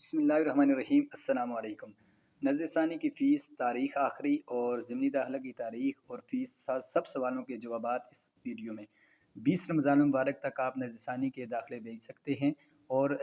बिस्मिल्लाहिर्रहमानिर्रहीम। अस्सलाम वालेकुम। नज़र षानी की फ़ीस, तारीख़ आखिरी और ज़िमनी दाखिला की तारीख़ और फ़ीस सब सवालों के जवाबात इस वीडियो में। 20 रमज़ान मुबारक तक आप नज़र षानी के दाखिले भेज सकते हैं और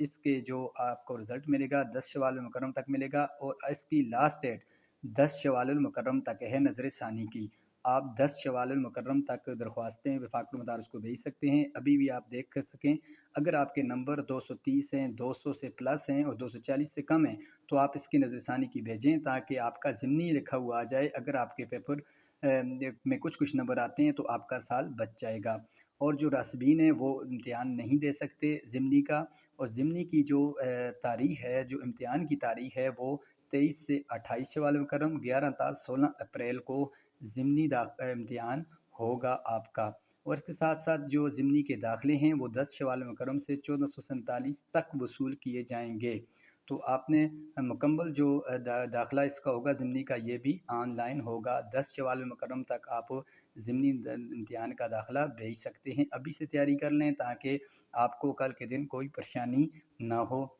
इसके जो आपको रिज़ल्ट मिलेगा 10 शवाल मुकर्रम तक मिलेगा और इसकी लास्ट डेट 10 शवाल मुकर्रम तक है नज़र षानी की। आप 10 शवाल मुकर्रम तक दरख्वास्तें वफाकुल मदारिस को भेज सकते हैं। अभी भी आप देख सकें, अगर आपके नंबर 230 हैं, 200 से प्लस हैं और 240 से कम हैं, तो आप इसकी नज़रसानी की भेजें ताकि आपका ज़िमनी लिखा हुआ आ जाए। अगर आपके पेपर में कुछ नंबर आते हैं तो आपका साल बच जाएगा। और जो रासबीन हैं वो इम्तिहान नहीं दे सकते ज़िमनी का। और ज़िमनी की जो तारीख़ है, जो इम्तिहान की तारीख़ है, वो 23 से 28 शवाल मुकर्रम, 11 ता 16 अप्रैल को ज़िमनी इम्तिहान होगा आपका। और इसके साथ साथ जो ज़िमनी के दाखिले हैं वो 10 शवाल मुकर्रम से 1447 तक वसूल किए जाएंगे। तो आपने मुकम्मल जो दाखिला इसका होगा ज़िमनी का, ये भी ऑनलाइन होगा। 10 शवाल मुकर्रम तक आप ज़िमनी इम्तिहान का दाखिला भेज सकते हैं। अभी से तैयारी कर लें ताकि आपको कल के दिन कोई परेशानी ना हो,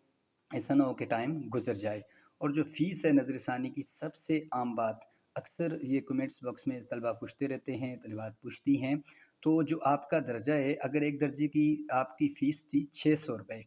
ऐसा ना हो कि टाइम गुजर जाए। और जो फ़ीस है नज़र षानी की, सबसे आम बात, अक्सर ये कमेंट्स बॉक्स में तलबा पूछते रहते हैं, तलबात पूछती हैं। तो जो आपका दर्जा है, अगर एक दर्जे की आपकी फ़ीस थी 600 रुपये,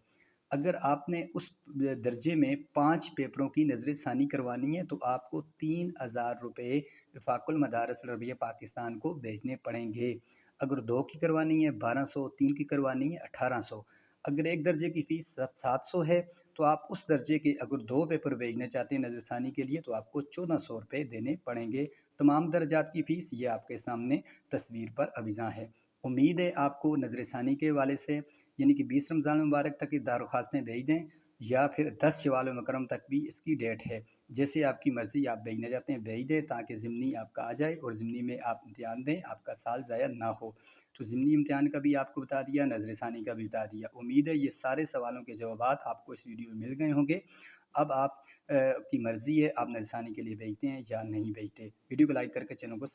अगर आपने उस दर्जे में 5 पेपरों की नज़र षानी करवानी है तो आपको 3000 रुपये वफाकुल मदारिस अरबिया पाकिस्तान को भेजने पड़ेंगे। अगर 2 की करवानी है 1200, 3 की करवानी है 1800। अगर एक दर्जे की फ़ीस 700 है तो आप उस दर्जे के अगर 2 पेपर भेजना चाहते हैं नज़र षानी के लिए तो आपको 1400 रुपये देने पड़ेंगे। तमाम दर्जात की फ़ीस ये आपके सामने तस्वीर पर अविज़ा है। उम्मीद है आपको नज़र षानी के हवाले से, यानी कि 20 रमज़ान मुबारक तक की दरख्वास्तें भेज दें या फिर 10 शवाल मुकर्रम तक भी इसकी डेट है। जैसे आपकी मर्ज़ी, आप भेजना चाहते हैं भेज दें ताकि ज़िमनी आपका आ जाए और ज़िमनी में आप इम्तिहान दें, आपका साल ज़ाया ना हो। तो ज़िमनी इम्तिहान का भी आपको बता दिया, नज़र षानी का भी बता दिया। उम्मीद है ये सारे सवालों के जवाबात आपको इस वीडियो में मिल गए होंगे। अब आप की मर्ज़ी है, आप नज़र षानी के लिए भेजते हैं या नहीं भेजते। वीडियो को लाइक करके चैनल को